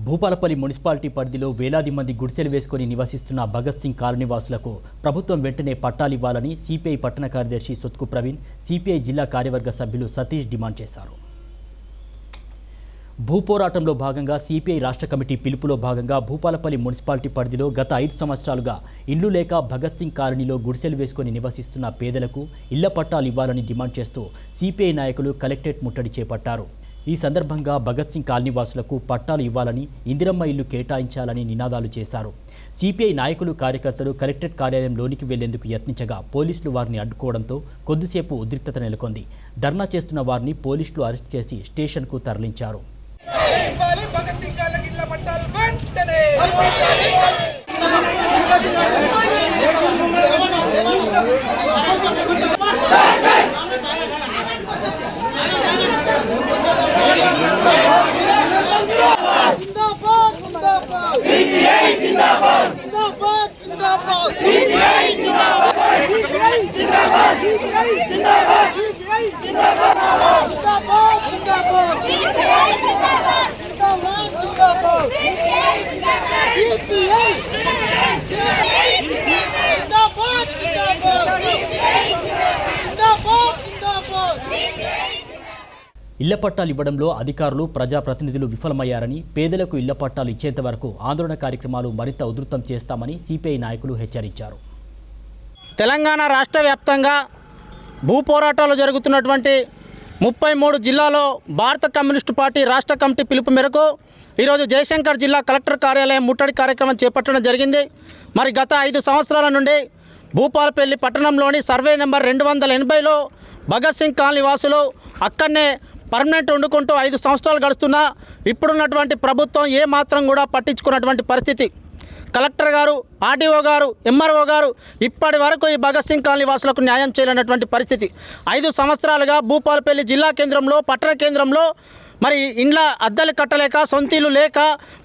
Bhupalpally municipality పరిధిలో వేలాది మంది గుడిసెలు వేసుకుని నివసిస్తున్న భగత్ సింగ్ కాలనీ వాసులకు ప్రభుత్వం వెంటనే పట్టాలు ఇవ్వాలని సిపిఐ పట్టణ కార్యదర్శి సొత్కు ప్రవీణ్, సిపిఐ జిల్లా కార్యవర్గ సభ్యులు సతీష్ డిమాండ్ చేశారు. భూపోరాటంలో భాగంగా సిపిఐ రాష్ట్ర కమిటీ పిలుపులో భాగంగా భూపాలపల్లి మున్సిపాలిటీ పరిధిలో గత 5 సంవత్సరాలుగా ఇళ్లు లేక భగత్ సింగ్ కాలనీలో గుడిసెలు వేసుకుని నివసిస్తున్న పేదలకు ఇళ్ల పట్టాలు ఇవ్వాలని డిమాండ్ చేస్తూ సిపిఐ నాయకులు కలెక్టరేట్ ముట్టడి చేపట్టారు. ఈ సందర్భంగా భగత్ సింగ్ కాలనీ వాసులకు పట్టాలు ఇవ్వాలని, ఇందిరమ్మ ఇల్లు కేటాయించాలని నినాదాలు చేశారు. సిపిఐ నాయకులు, కార్యకర్తలు కలెక్టరేట్ కార్యాలయంలోనికి వెళ్లేందుకు యత్నించగా పోలీసులు వారిని అడ్డుకోవడంతో కొద్దిసేపు ఉద్రిక్తత నెలకొంది. ధర్నా చేస్తున్న వారిని పోలీసులు అరెస్ట్ చేసి స్టేషన్కు తరలించారు. ఇళ్ల పట్టాలు ఇవ్వడంలో అధికారులు, ప్రజాప్రతినిధులు విఫలమయ్యారని, పేదలకు ఇళ్ల పట్టాలు ఇచ్చేంత వరకు ఆందోళన కార్యక్రమాలు మరింత ఉధృతం చేస్తామని సిపిఐ నాయకులు హెచ్చరించారు. తెలంగాణ రాష్ట్ర వ్యాప్తంగా భూ పోరాటాలు జరుగుతున్నటువంటి 33 జిల్లాలో భారత కమ్యూనిస్టు పార్టీ రాష్ట్ర కమిటీ పిలుపు మేరకు ఈరోజు జయశంకర్ జిల్లా కలెక్టర్ కార్యాలయం ముట్టడి కార్యక్రమం చేపట్టడం జరిగింది. మరి గత 5 సంవత్సరాల నుండి భూపాలపల్లి పట్టణంలోని సర్వే నెంబర్ 280లో భగత్ సింగ్ కాలనీ వాసులు అక్కడనే పర్మనెంట్ వండుకుంటూ 5 సంవత్సరాలు గడుస్తున్నా ఇప్పుడున్నటువంటి ప్రభుత్వం ఏమాత్రం కూడా పట్టించుకున్నటువంటి పరిస్థితి. కలెక్టర్ గారు, ఆర్డీఓ గారు, ఎంఆర్ఓ గారు ఇప్పటి వరకు ఈ భగత్ సింగ్ కాలనీ వాసులకు న్యాయం చేయలేనటువంటి పరిస్థితి. 5 సంవత్సరాలుగా భూపాలపల్లి జిల్లా కేంద్రంలో, పట్టణ కేంద్రంలో మరి ఇండ్ల అద్దెలు కట్టలేక, సొంతీలు లేక,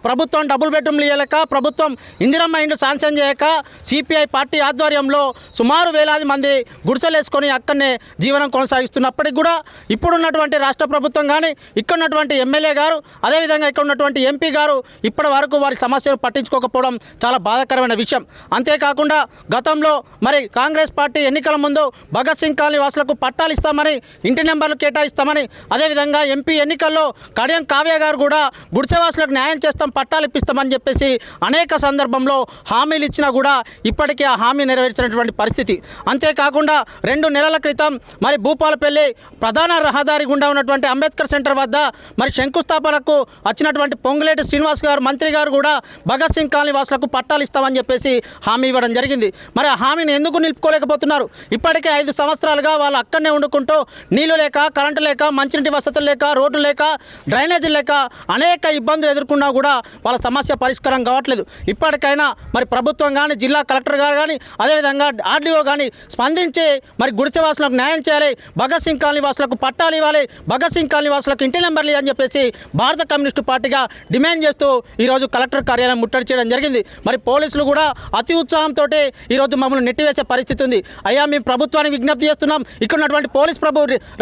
ప్రభుత్వం డబుల్ బెడ్రూమ్లు ఇవ్వలేక, ప్రభుత్వం ఇందిరమ్మ ఇండ్లు శాంక్షన్ చేయక సిపిఐ పార్టీ ఆధ్వర్యంలో సుమారు వేలాది మంది గుడిసెలేసుకొని అక్కడనే జీవనం కొనసాగిస్తున్నప్పటికీ కూడా ఇప్పుడున్నటువంటి రాష్ట్ర ప్రభుత్వం కానీ, ఇక్కడ ఉన్నటువంటి ఎమ్మెల్యే గారు, అదేవిధంగా ఇక్కడ ఉన్నటువంటి ఎంపీ గారు ఇప్పటి వరకు వారి సమస్యలు పట్టించుకోకపోవడం చాలా బాధాకరమైన విషయం. అంతేకాకుండా గతంలో మరి కాంగ్రెస్ పార్టీ ఎన్నికల ముందు భగత్ సింగ్ కాలనీ వాసులకు పట్టాలు ఇస్తామని, ఇంటి నెంబర్లు కేటాయిస్తామని, అదేవిధంగా ఎంపీ ఎన్నికల్లో కడియం కావ్య గారు కూడా గుడిసెవాసులకు న్యాయం చేస్తాం, పట్టాలు ఇప్పిస్తామని చెప్పేసి అనేక సందర్భంలో హామీలు ఇచ్చినా కూడా ఇప్పటికీ ఆ హామీ నెరవేర్చినటువంటి పరిస్థితి. అంతేకాకుండా 2 నెలల క్రితం మరి భూపాలపల్లి ప్రధాన రహదారి గుండా ఉన్నటువంటి అంబేద్కర్ సెంటర్ వద్ద మరి శంకుస్థాపనకు వచ్చినటువంటి పొంగులేటి శ్రీనివాస్ గారు, మంత్రి గారు కూడా భగత్ సింగ్ కాలనీ వాసులకు పట్టాలు ఇస్తామని చెప్పేసి హామీ ఇవ్వడం జరిగింది. మరి ఆ హామీని ఎందుకు నిలుపుకోలేకపోతున్నారు? ఇప్పటికే 5 సంవత్సరాలుగా వాళ్ళు అక్కడనే వండుకుంటూ నీళ్లు లేక, కరెంటు లేక, మంచినీటి వసతులు లేక, రోడ్లు లేక, డ్రైనేజీలు లేక అనేక ఇబ్బందులు ఎదుర్కొన్నా కూడా వాళ్ళ సమస్య పరిష్కారం కావట్లేదు. ఇప్పటికైనా మరి ప్రభుత్వం కానీ, జిల్లా కలెక్టర్ గారు కానీ, అదేవిధంగా ఆర్డీఓ కానీ స్పందించి మరి గుడిసెవాసులకు న్యాయం చేయాలి, భగత్ సింగ్ కాలనీ వాసులకు పట్టాలు ఇవ్వాలి, భగత్ సింగ్ కాలనీ వాసులకు ఇంటి నెంబర్లు అని చెప్పేసి భారత కమ్యూనిస్టు పార్టీగా డిమాండ్ చేస్తూ ఈరోజు కలెక్టర్ కార్యాలయం ముట్టడి చేయడం జరిగింది. మరి పోలీసులు కూడా అతి ఉత్సాహంతో ఈరోజు మమ్మల్ని నెట్టివేసే పరిస్థితి ఉంది. అయ్యా, మేము ప్రభుత్వానికి విజ్ఞప్తి చేస్తున్నాం, ఇక్కడ ఉన్నటువంటి పోలీస్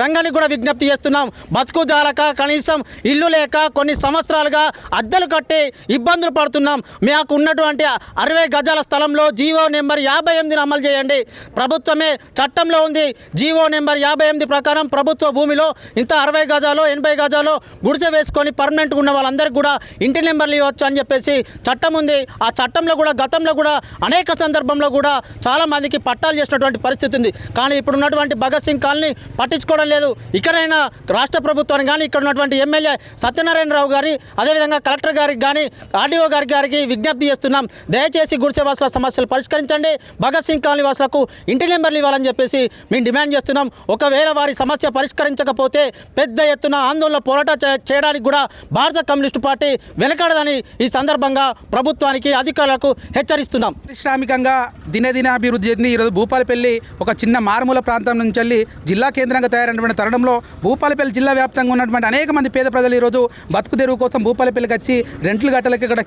రంగానికి కూడా విజ్ఞప్తి చేస్తున్నాం. బతుకు జాలక, కనీసం ఇల్లు లేక కొన్ని సంవత్సరాలుగా అద్దెలు కట్టి ఇబ్బందులు పడుతున్నాం. మాకు ఉన్నటువంటి 60 గజాల స్థలంలో జీవో నెంబర్ 58ని అమలు చేయండి. ప్రభుత్వమే చట్టంలో ఉంది. జీవో నెంబర్ 58 ప్రకారం ప్రభుత్వ భూమిలో ఇంత 60 గజాలు, 80 గజాలు గుడిసె వేసుకొని పర్మనెంట్గా ఉన్న వాళ్ళందరికీ కూడా ఇంటి నెంబర్లు ఇవ్వచ్చు అని చెప్పేసి చట్టం ఉంది. ఆ చట్టంలో కూడా గతంలో కూడా అనేక సందర్భంలో కూడా చాలా మందికి పట్టాలు చేసినటువంటి పరిస్థితి ఉంది. కానీ ఇప్పుడు ఉన్నటువంటి భగత్ సింగ్ కాలనీ పట్టించుకోవడం లేదు. ఇక్కడైనా రాష్ట్ర ప్రభుత్వాన్ని కానీ, ఇక్కడ ఉన్నటువంటి ఎమ్మెల్యే సత్యనారాయణరావు గారి, అదేవిధంగా కలెక్టర్ గారికి కానీ, ఆర్డీఓ గారికి విజ్ఞప్తి చేస్తున్నాం. దయచేసి గుడిసెవాసుల సమస్యలు పరిష్కరించండి, భగత్ సింగ్ కాలనీ వాసులకు ఇంటి నెంబర్లు ఇవ్వాలని చెప్పేసి మేము డిమాండ్ చేస్తున్నాం. ఒకవేళ వారి సమస్య పరిష్కరించకపోతే పెద్ద ఎత్తున ఆందోళన పోరాటం చేయడానికి కూడా భారత కమ్యూనిస్టు పార్టీ వెనకాడదని ఈ సందర్భంగా ప్రభుత్వానికి, అధికారులకు హెచ్చరిస్తున్నాం. పారిశ్రామికంగా దినదినాభివృద్ధి చెంది ఈరోజు భూపాలపల్లి ఒక చిన్న మారుమూల ప్రాంతం నుంచి వెళ్ళి జిల్లా కేంద్రంగా తయారైనటువంటి తరుణంలో భూపాలపల్లి జిల్లా వ్యాప్తంగా ఉన్నటువంటి అనేక మంది పేద ప్రజలు ఈరోజు బతుకు తెరువు కోసం భూపాలపల్లికి వచ్చి రెంట్లు గట్టలకి ఇక్కడ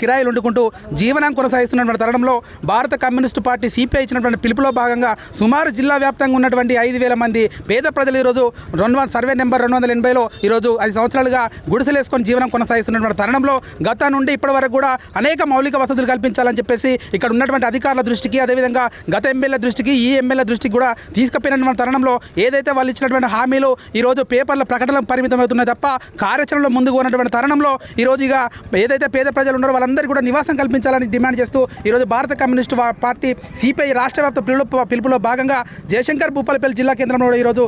కిరాయిలు వండుకుంటూ జీవనం కొనసాగిస్తున్నటువంటి తరుణంలో భారత కమ్యూనిస్టు పార్టీ సిపిఐ ఇచ్చినటువంటి పిలుపులో భాగంగా సుమారు జిల్లా వ్యాప్తంగా ఉన్నటువంటి 5,000 మంది పేద ప్రజలు ఈరోజు సర్వే నెంబర్ 280లో ఈరోజు 5 సంవత్సరాలుగా గుడిసెలు వేసుకొని జీవనం కొనసాగిస్తున్నటువంటి తరుణంలో గత నుండి ఇప్పటి వరకు కూడా అనేక మౌలిక వసతులు కల్పించాలని చెప్పేసి ఇక్కడ ఉన్నటువంటి అధికారుల దృష్టికి, అదేవిధంగా గత ఎమ్మెల్యే దృష్టికి, ఈ ఎమ్మెల్యే దృష్టికి కూడా తీసుకుపోయినటువంటి తరుణంలో ఏదైతే వాళ్ళు ఇచ్చినటువంటి హామీలు ఈరోజు పేపర్ల ప్రకటనలకు పరిమితమవుతున్నాయి తప్ప కార్యాచరణలో ముందుకు ఉన్నటువంటి తరుణంలో ఈరోజు ఇక ఏదైతే పేద ప్రజలు ఉన్నారో వాళ్ళందరికీ కూడా నివాసం కల్పించాలని డిమాండ్ చేస్తూ ఈరోజు భారత కమ్యూనిస్టు పార్టీ సిపిఐ రాష్ట్ర వ్యాప్త పిలుపులో భాగంగా జయశంకర్ భూపాలపల్లి జిల్లా కేంద్రంలో ఈరోజు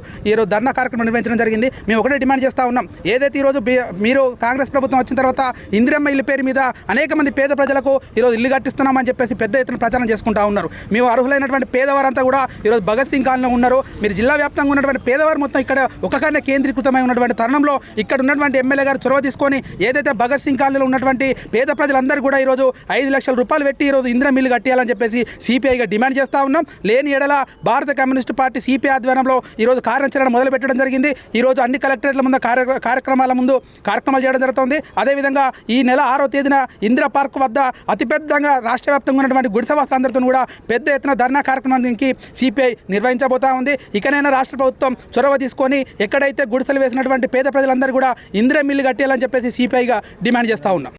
ధర్నా కార్యక్రమం నిర్వహించడం జరిగింది. మేము ఒకటే డిమాండ్ చేస్తూ ఉన్నాం, ఏదైతే ఈరోజు మీరు కాంగ్రెస్ ప్రభుత్వం వచ్చిన తర్వాత ఇందిరమ్మ ఇల్లు పేరు మీద అనేక మంది పేద ప్రజలకు ఈరోజు ఇల్లు కట్టిస్తున్నామని చెప్పేసి పెద్ద ఎత్తున ప్రచారం చేసుకుంటూ ఉన్నారు. మేము అర్హులైనటువంటి పేదవారంతా కూడా ఈరోజు భగత్ సింగ్ కాలనీలో ఉన్నారు. మీరు జిల్లా వ్యాప్తంగా ఉన్నటువంటి పేదవారు మొత్తం ఇక్కడ ఒకగానే కేంద్రీకృతమై ఉన్నటువంటి తరుణంలో ఇక్కడ ఉన్నటువంటి ఎమ్మెల్యే గారు చొరవ తీసుకొని ఏదైతే భగత్ సింగ్ కాలనీలో ఉన్నటువంటి పేద ప్రజలందరూ కూడా ఈరోజు 5 లక్షల రూపాయలు పెట్టి ఈరోజు ఇందిరమ్మ ఇల్లు కట్టియాలని చెప్పేసి సిపిఐగా డిమాండ్ చేస్తూ ఉన్నాం. లేని ఎడల భారత కమ్యూనిస్టు పార్టీ సిపిఐ ఆధ్వర్యంలో ఈరోజు కార్యాచరణ మొదలు పెట్టడం జరిగింది. ఈరోజు అన్ని కలెక్టరేట్ల ముందు కార్యక్రమాలు చేయడం జరుగుతుంది. అదేవిధంగా ఈ నెల 6వ తేదీన ఇందిరా పార్క్ వద్ద అతిపెద్దంగా రాష్ట్ర వ్యాప్తంగా ఉన్నటువంటి గుడిసెవాసులందరితో కూడా పెద్ద ఎత్తున ధర్నా కార్యక్రమానికి సిపిఐ నిర్వహించబోతా ఉంది. ఇకనైనా రాష్ట్ర ప్రభుత్వం చొరవ తీసుకొని ఎక్కడైతే గుడిసెలు వేసినటువంటి పేద ప్రజలందరూ కూడా ఇందిరమ్మ ఇల్లు కట్టాలని చెప్పేసి సిపిఐగా డిమాండ్ చేస్తూ ఉన్నాం.